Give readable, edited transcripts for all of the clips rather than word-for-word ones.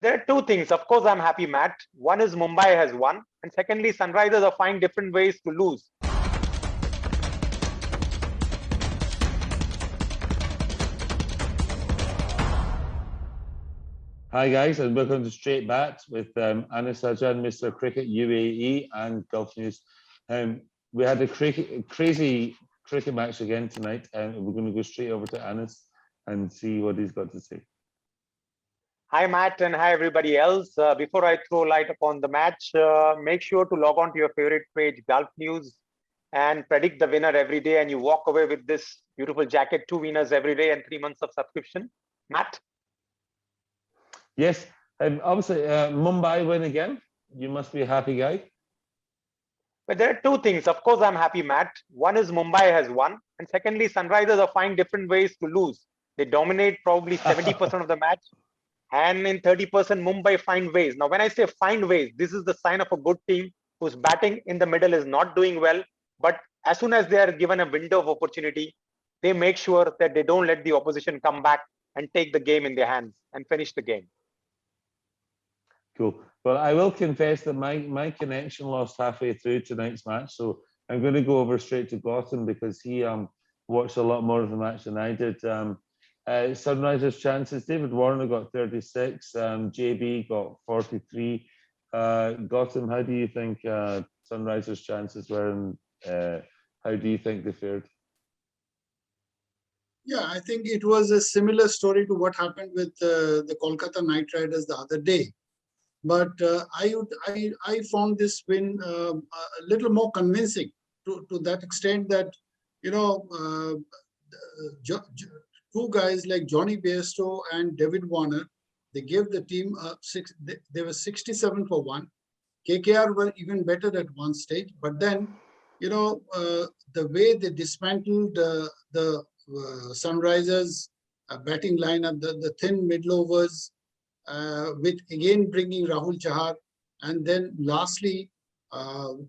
There are two things. Of course, I'm happy, Matt. One is Mumbai has won, and secondly, Sunrisers are finding different ways to lose. Hi guys, and welcome to Straight Bat with Anis Sajan, Mr. Cricket UAE and Gulf News. We had a crazy cricket match again tonight, and we're going to go straight over to Anis and see what he's got to say. Hi, Matt, and hi, everybody else. Before I throw light upon the match, make sure to log on to your favorite page, Gulf News, and predict the winner every day. And you walk away with this beautiful jacket, 2 winners every day, and 3 months of subscription. Matt? Yes, obviously, Mumbai win again. You must be a happy guy. But there are two things. Of course, I'm happy, Matt. One is Mumbai has won, and secondly, Sunrisers are finding different ways to lose. They dominate probably 70% of the match. And in 30%, Mumbai find ways. Now, when I say find ways, this is the sign of a good team whose batting in the middle is not doing well. But as soon as they are given a window of opportunity, they make sure that they don't let the opposition come back and take the game in their hands and finish the game. Cool. Well, I will confess that my connection lost halfway through tonight's match. So I'm going to go over straight to Gautam because he watched a lot more of the match than I did. Sunrisers chances, David Warner got 36, JB got 43. Gautam, how do you think Sunrisers chances were, and how do you think they fared? Yeah, I think it was a similar story to what happened with the Kolkata Knight Riders the other day. But I found this win a little more convincing to that extent that, you know, two guys like Johnny Bairstow and David Warner, they gave the team they were 67 for 1. KKR were even better at one stage, but then, you know, the way they dismantled the Sunrisers batting lineup, the thin middle overs, with again bringing Rahul Chahar, and then lastly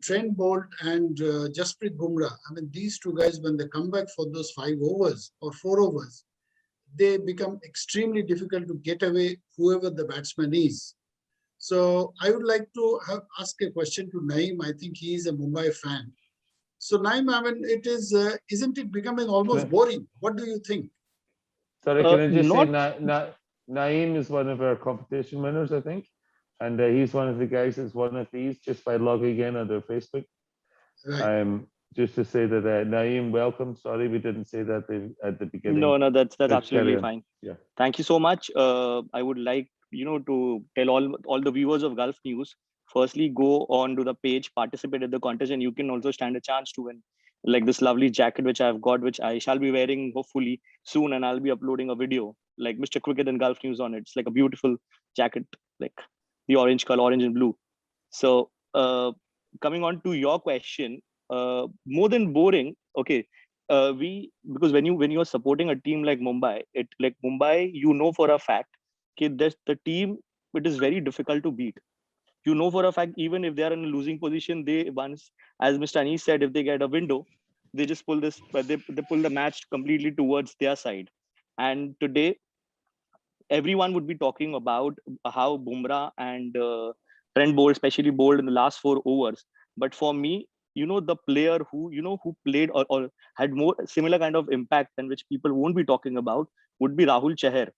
Trent Bolt and Jasprit Bumrah. I mean, these two guys, when they come back for those 5 overs or 4 overs, they become extremely difficult to get away whoever the batsman is. So I would like to ask a question to Naeem. I think he is a Mumbai fan. So Naeem, I mean, it is isn't it becoming almost boring? What do you think? Sorry, can I just say Naeem is one of our competition winners, I think, and he's one of the guys that's one of these just by logging in on their Facebook. Right. Just to say that Naeem, welcome. Sorry, we didn't say that at the beginning. No, that's absolutely fine. Yeah. Thank you so much. I would like to tell all the viewers of Gulf News. Firstly, go on to the page, participate in the contest, and you can also stand a chance to win like this lovely jacket which I've got, which I shall be wearing hopefully soon, and I'll be uploading a video like Mr. Cricket and Gulf News on it. It's like a beautiful jacket, like the orange color, orange and blue. So coming on to your question, more than boring, okay. Because when you're supporting a team like Mumbai, you know for a fact that the team, it is very difficult to beat. You know for a fact, even if they are in a losing position, they once, as Mr. Anis said, if they get a window, they just pull this, they pull the match completely towards their side. And today, everyone would be talking about how Bumrah and Trent Bolt, especially Bolt in the last 4 overs. But for me, the player who played or had more similar kind of impact and which people won't be talking about would be Rahul Chahar.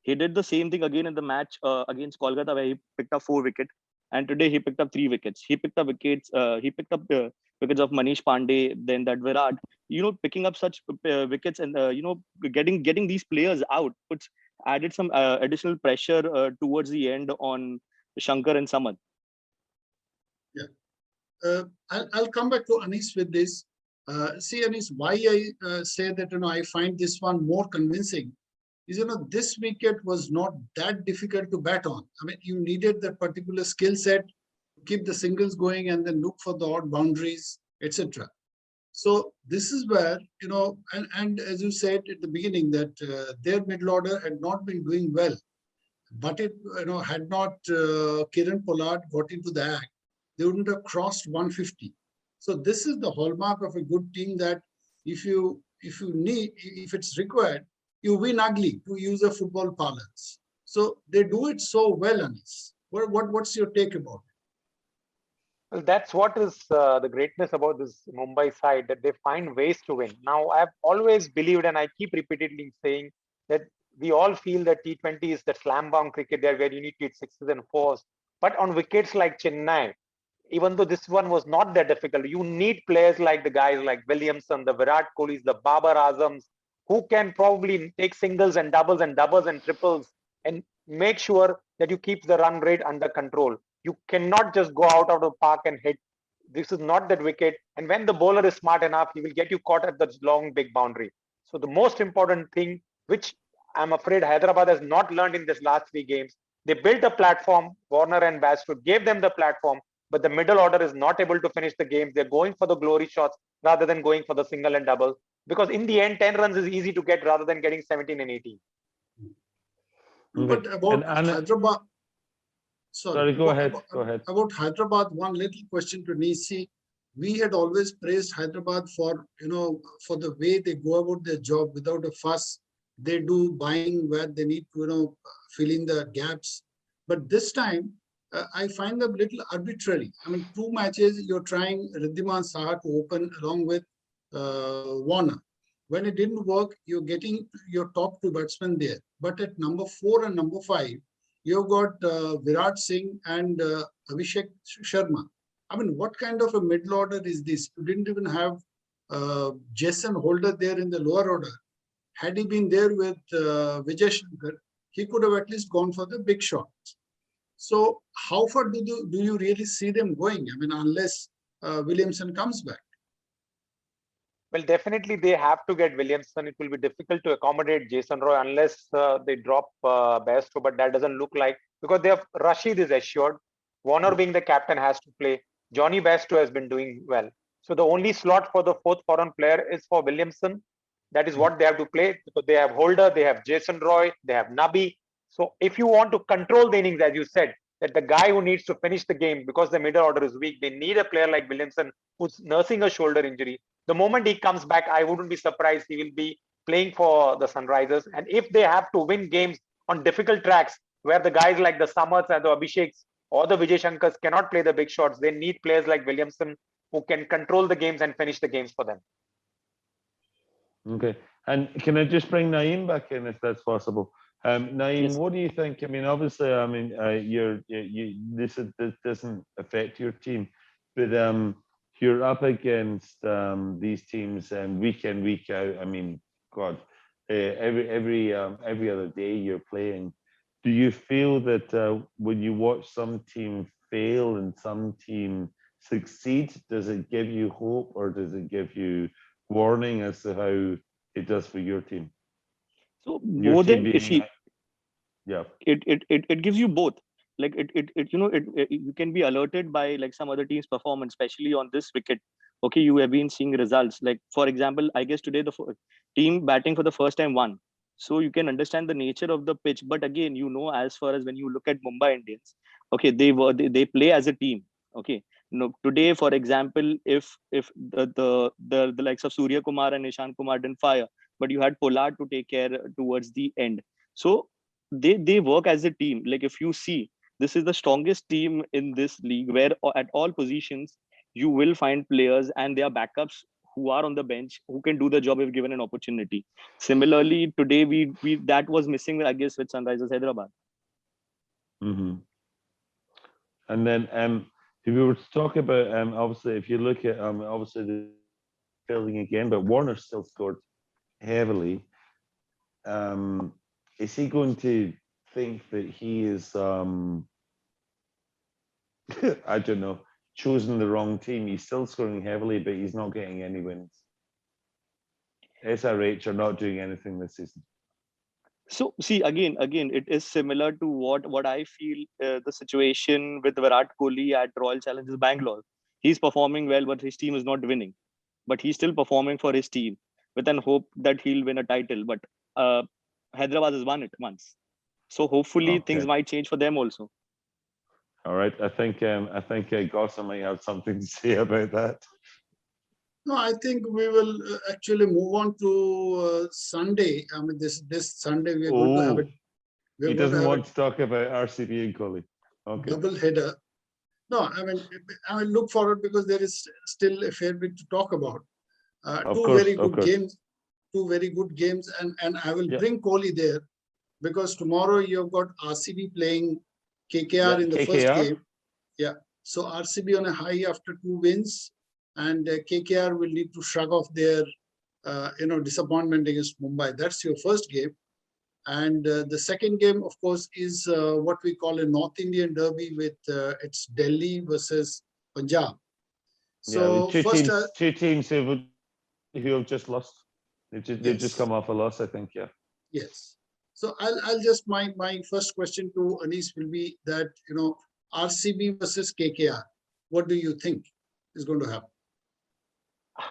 He did the same thing again in the match against Kolkata, where he picked up 4 wickets, and today he picked up 3 wickets. He picked up wickets. He picked up wickets of Manish Pandey, then that Virat. Picking up such wickets and getting these players out added some additional pressure towards the end on Shankar and Samad. Yeah, I'll come back to Anis with this. See, Anis, why I say that I find this one more convincing is, this wicket was not that difficult to bat on. I mean, you needed that particular skill set to keep the singles going and then look for the odd boundaries, etc. So this is where, and as you said at the beginning, that their middle order had not been doing well. But it, had not Kiran Pollard got into the act, they wouldn't have crossed 150. So this is the hallmark of a good team, that if it's required, you win ugly, to use a football parlance. So they do it so well, Anis. What's your take about it? Well, that's what is the greatness about this Mumbai side, that they find ways to win. Now, I've always believed, and I keep repeatedly saying that we all feel that T20 is the slam bound cricket there where you need to hit sixes and fours. But on wickets like Chennai, even though this one was not that difficult, you need players like the guys like Williamson, the Virat Kohlis, the Babar Azams, who can probably take singles and doubles and triples and make sure that you keep the run rate under control. You cannot just go out of the park and hit. This is not that wicket. And when the bowler is smart enough, he will get you caught at the long, big boundary. So the most important thing, which I'm afraid Hyderabad has not learned in this last 3 games, they built a platform. Warner and Bairstow gave them the platform, but the middle order is not able to finish the games. They're going for the glory shots rather than going for the single and double. Because in the end, 10 runs is easy to get rather than getting 17 and 18. But about Hyderabad, sorry, go ahead. Go ahead. About Hyderabad, one little question to Nisi. We had always praised Hyderabad for, for the way they go about their job without a fuss. They do buying where they need to, fill in the gaps. But this time, I find them a little arbitrary. I mean, 2 matches, you're trying Riddhiman Saha to open along with Warner. When it didn't work, you're getting your top 2 batsmen there. But at number 4 and number 5, you've got Virat Singh and Abhishek Sharma. I mean, what kind of a middle order is this? You didn't even have Jason Holder there in the lower order. Had he been there with Vijay Shankar, he could have at least gone for the big shots. So how far do you really see them going? I mean, unless Williamson comes back. Well, definitely they have to get Williamson. It will be difficult to accommodate Jason Roy unless they drop Bairstow, but that doesn't look like, because they have Rashid is assured. Warner being the captain has to play. Johnny Bairstow has been doing well. So the only slot for the 4th foreign player is for Williamson. That is what they have to play, because they have Holder, they have Jason Roy, they have Nabi. So if you want to control the innings, as you said, that the guy who needs to finish the game because the middle order is weak, they need a player like Williamson who's nursing a shoulder injury. The moment he comes back, I wouldn't be surprised he will be playing for the Sunrisers. And if they have to win games on difficult tracks where the guys like the Samats and the Abhisheks or the Vijay Shankars cannot play the big shots, they need players like Williamson who can control the games and finish the games for them. Okay, and can I just bring Naeem back in if that's possible? Naeem, Yes. what do you think? I mean, obviously, I mean, this doesn't affect your team, but you're up against these teams and week in, week out. I mean, God, every other day you're playing. Do you feel that when you watch some team fail and some team succeed, does it give you hope or does it give you warning as to how it does for your team? So Your more team than being, yeah. It gives you both. Like you can be alerted by like some other team's performance, especially on this wicket. Okay, you have been seeing results. Like for example, I guess today the team batting for the first time won. So you can understand the nature of the pitch. But again, as far as when you look at Mumbai Indians, okay, they play as a team. Okay. No, today, for example, if the likes of Surya Kumar and Ishan Kumar didn't fire, but you had Pollard to take care towards the end. So they work as a team. Like if you see, this is the strongest team in this league where at all positions you will find players and their backups who are on the bench who can do the job if given an opportunity. Similarly, today we that was missing, I guess, with Sunrisers Hyderabad. Mm-hmm. And then if we were to talk about obviously if you look at obviously the failing again, but Warner still scored heavily. Is he going to think that he is I don't know, chosen the wrong team? He's still scoring heavily, but he's not getting any wins. SRH are not doing anything this season. So see, again, it is similar to what I feel the situation with Virat Kohli at Royal Challengers Bangalore. He's performing well, but his team is not winning. But he's still performing for his team with an hope that he'll win a title. But Hyderabad has won it once, so hopefully things might change for them also. All right, I think Gosson might have something to say about that. No, I think we will actually move on to Sunday. I mean, this Sunday we are going to have We're He going to doesn't have want to talk about RCB and Kohli. a Okay. double header. No, I mean, look forward because there is still a fair bit to talk about. Of Two course, very of good course. games, and I will Yeah. bring Kohli there because tomorrow you've got RCB playing KKR Yeah, in the first KKR. game. Yeah, so RCB on a high after 2 wins, and KKR will need to shrug off their disappointment against Mumbai. That's your first game. And the second game, of course, is what we call a North Indian derby with it's Delhi versus Punjab. So Yeah, first, two teams who have just lost. They've just yes, come off a loss, I think. Yeah. yes. So I'll just my first question to Anis will be that RCB versus KKR. What do you think is going to happen?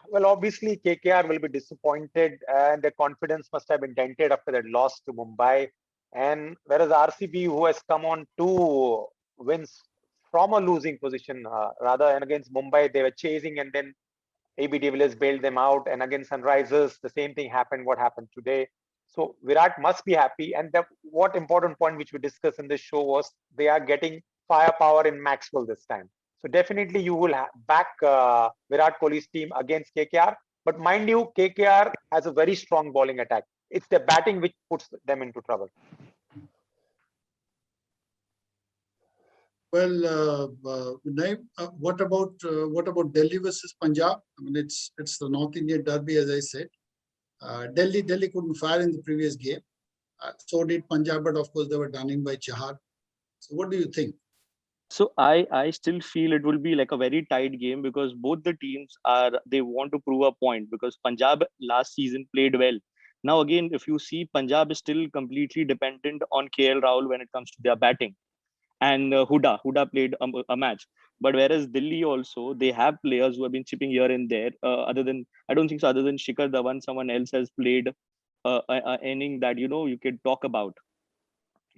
Well, obviously, KKR will be disappointed, and their confidence must have been dented after that loss to Mumbai. And whereas RCB, who has come on 2 wins from a losing position, rather, and against Mumbai, they were chasing, and then AB de Villiers bailed them out. And against Sunrisers, the same thing happened. What happened today? So Virat must be happy. And what important point which we discussed in this show was they are getting firepower in Maxwell this time. So definitely you will back Virat Kohli's team against KKR. But mind you, KKR has a very strong bowling attack. It's the batting which puts them into trouble. Well, Naib, what about Delhi versus Punjab? I mean, it's the North Indian derby, as I said. Delhi couldn't fire in the previous game. So did Punjab, but of course they were done in by Chahar. So what do you think? So I still feel it will be like a very tight game because both the teams they want to prove a point because Punjab last season played well. Now again, if you see, Punjab is still completely dependent on KL Rahul when it comes to their batting, and Huda played a match. But whereas Delhi also, they have players who have been chipping here and there. Other than I don't think so. Other than Shikhar Dhawan, someone else has played a inning that you can talk about.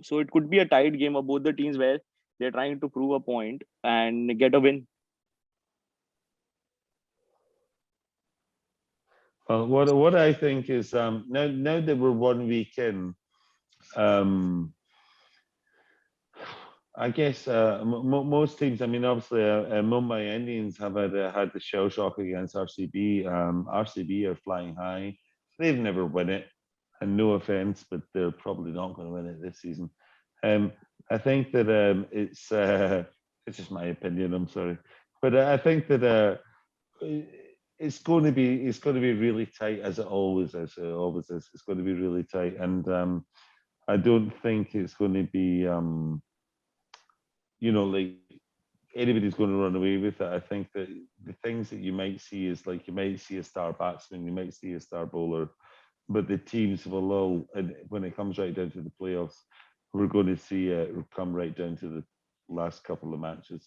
So it could be a tight game of both the teams where they're trying to prove a point and get a win. Well, what I think is now that we're 1 week in, I guess most teams. I mean, obviously, Mumbai Indians have had the shell shock against RCB. RCB are flying high. They've never won it, and no offense, but they're probably not going to win it this season. I think that it's just my opinion. I'm sorry, but I think that it's going to be really tight, as it always is. It always is. It's going to be really tight, and I don't think it's going to be like anybody's going to run away with it. I think that the things that you might see is like you might see a star batsman, you might see a star bowler, but the teams will all, and when it comes right down to the playoffs, we're going to see it come right down to the last couple of matches.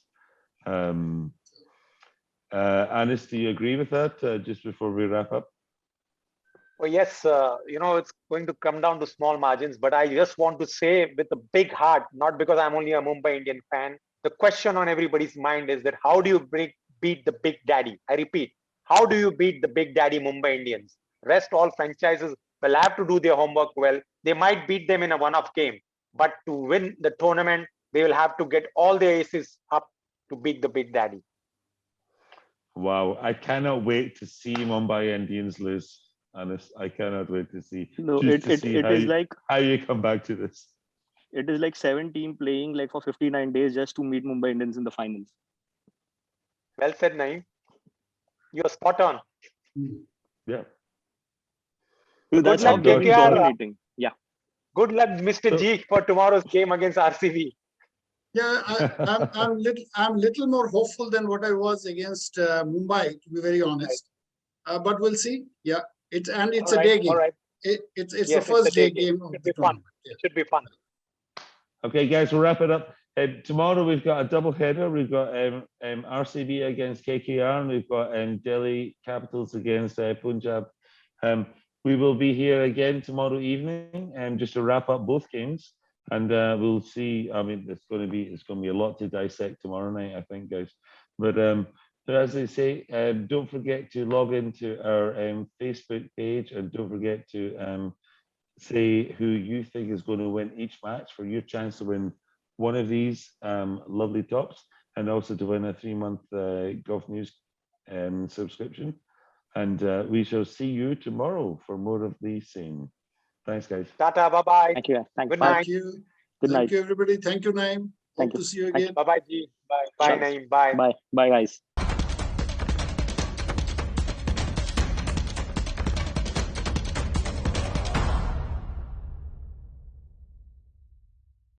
Anis, do you agree with that? Just before we wrap up. Well, yes, it's going to come down to small margins, but I just want to say with a big heart, not because I'm only a Mumbai Indian fan, the question on everybody's mind is that how do you beat the big daddy? I repeat, how do you beat the big daddy Mumbai Indians? Rest all franchises will have to do their homework well. They might beat them in a one-off game, but to win the tournament, they will have to get all their aces up to beat the big daddy. Wow, I cannot wait to see Mumbai Indians lose. Honest, I cannot wait to see. No, Just to see it is like how you come back to this. it is like 7 team playing like for 59 days just to meet Mumbai Indians in the finals. Well said, Naeem. You're spot on. Yeah. So Good that's how luck, they've been KKR. dominating. Yeah. Good luck, Mr. G, for tomorrow's game against RCB. Yeah, I'm little more hopeful than what I was against Mumbai, to be very honest. But we'll see. Yeah, it's a day game. All right. It's Yes, the first it's a day game game. of It should the be fun. tournament. Yeah. It should be fun. Okay, guys, we'll wrap it up. Tomorrow we've got a double header. We've got RCB against KKR, and we've got Delhi Capitals against Punjab. We will be here again tomorrow evening, just to wrap up both games, and we'll see. I mean, it's going to be a lot to dissect tomorrow night, I think, guys. But as I say, don't forget to log into our Facebook page, and don't forget to say who you think is going to win each match for your chance to win one of these lovely tops, and also to win a 3-month Golf News subscription. And we shall see you tomorrow for more of the same. Thanks, guys. Tata, bye-bye. Thank you. Thank Good you. night. Thank you. Good Thank night. you, everybody. Thank you, Naeem. Thank Hope you. to see you Thank you. again. Bye-bye, G. Bye. Bye, Sure. Naeem. Bye. Bye. Bye, guys.